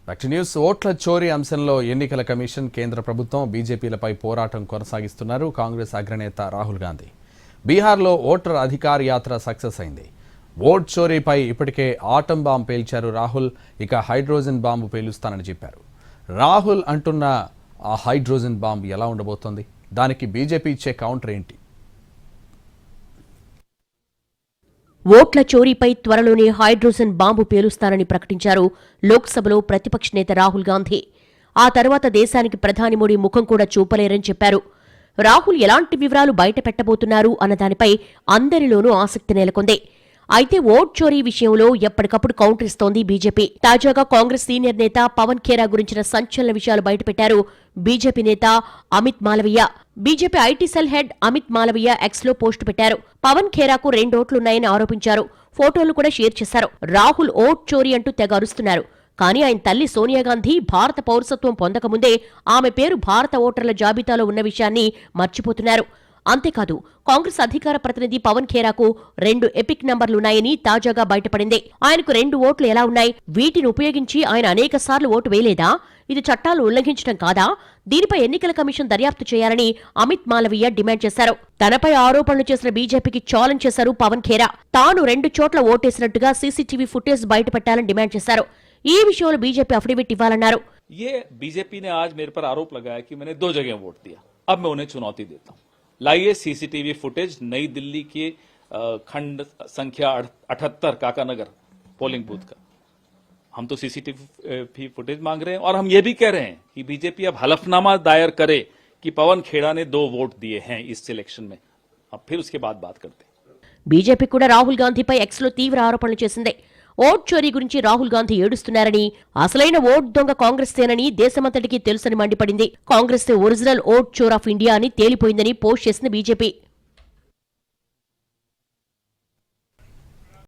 Back news. ఓట్ల చోరీ అంశంలో ఎన్నికల కమిషన్, కేంద్ర ప్రభుత్వం, బీజేపీలపై పోరాటం కొనసాగిస్తున్నారు కాంగ్రెస్ అగ్రనేత రాహుల్ గాంధీ. బీహార్లో ఓటర్ అధికార యాత్ర సక్సెస్ అయింది. ఓట్ చోరీపై ఇప్పటికే ఆటం బాంబు పేల్చారు రాహుల్. ఇక హైడ్రోజన్ బాంబు పేలుస్తానని చెప్పారు. రాహుల్ అంటున్న ఆ హైడ్రోజన్ బాంబు ఎలా ఉండబోతోంది? దానికి బీజేపీ ఇచ్చే కౌంటర్ ఏంటి? ఓట్ల చోరీపై త్వరలోనే హైడ్రోజన్ బాంబు పేలుస్తానని ప్రకటించారు లోక్సభలో ప్రతిపక్ష నేత రాహుల్ గాంధీ. ఆ తర్వాత దేశానికి ప్రధాని మోడీ ముఖం కూడా చూపలేరని చెప్పారు. రాహుల్ ఎలాంటి వివరాలు బయట పెట్టబోతున్నారు అన్న దానిపై అందరిలోనూ ఆసక్తి నెలకొంది. అయితే ఓట్ చోరీ విషయంలో ఎప్పటికప్పుడు కౌంటర్ ఇస్తోంది బీజేపీ. తాజాగా కాంగ్రెస్ సీనియర్ నేత పవన్ ఖేరా గురించిన సంచలన విషయాలు బయటపెట్టారు బీజేపీ నేత Amit Malaviya. BJP IT cell head Amit Malaviya X లో పోస్టు పెట్టారు. పవన్ ఖేరాకు 2 ఓట్లున్నాయని ఆరోపించారు. ఫోటోలు కూడా షేర్ చేశారు. రాహుల్ ఓట్ చోరీ అంటూ తెగ అరుస్తున్నారు. కానీ ఆయన తల్లి సోనియాగాంధీ భారత పౌరసత్వం పొందకముందే ఆమె పేరు భారత ఓటర్ల జాబితాలో ఉన్న విషయాన్ని మర్చిపోతున్నారు. అంతేకాదు, కాంగ్రెస్ అధికార ప్రతినిధి పవన్ ఖేరాకు 2 ఎపిక్ నంబర్లున్నాయని తాజాగా బయటపడింది. ఆయనకు 2 ఓట్లు ఎలా ఉన్నాయి? వీటిని ఉపయోగించి ఆయన అనేకసార్లు ఓటు వేయలేదా? ఇది చట్టాలు ఉల్లంఘించడం కాదా? దీనిపై ఎన్నికల కమిషన్ దర్యాప్తు చేయాలని అమిత్ మాలవీయ డిమాండ్ చేశారు. తనపై ఆరోపణలు చేసిన బీజేపీకి ఛాలెంజ్ చేశారు పవన్ ఖేరా. తాను 2 చోట్ల ఓటేసినట్టుగా సీసీటీవీ ఫుటేజ్ బయటపెట్టాలని డిమాండ్ చేశారు. ఈ విషయంలో బీజేపీ అఫిడవిట్ ఇవ్వాలన్నారు. ये बीजेपी ने आज मेरे पर आरोप लगाया कि मैंने 2 जगह वोट दिया. अब मैं उन्हें चुनौती देता हूं. लाइए सीसीटीवी फुटेज नई दिल्ली के खंड संख्या 78 काकानगर पोलिंग बूथ का. हम तो सीसीटीवी फुटेज मांग रहे हैं और हम ये भी कह रहे हैं कि बीजेपी अब हलफनामा दायर करे कि पवन खेड़ा ने 2 वोट दिए हैं इस इलेक्शन में. अब फिर उसके बाद बात करते हैं. బీజేపీ కూడా రాహుల్ గాంధీపై ఎక్స్ లో తీవ్ర ఆరోపణలు చేసింది. ఓట్ చోరీ గురించి రాహుల్ గాంధీ ఏడుస్తున్నారని, అసలైన ఓట్ దొంగ కాంగ్రెస్తేనని దేశమంతటికీ తెలుసని మండిపడింది. కాంగ్రెస్ ఒరిజినల్ ఓట్ చోర్ ఆఫ్ ఇండియా అని తేలిపోయిందని పోస్ట్ చేసింది బీజేపీ.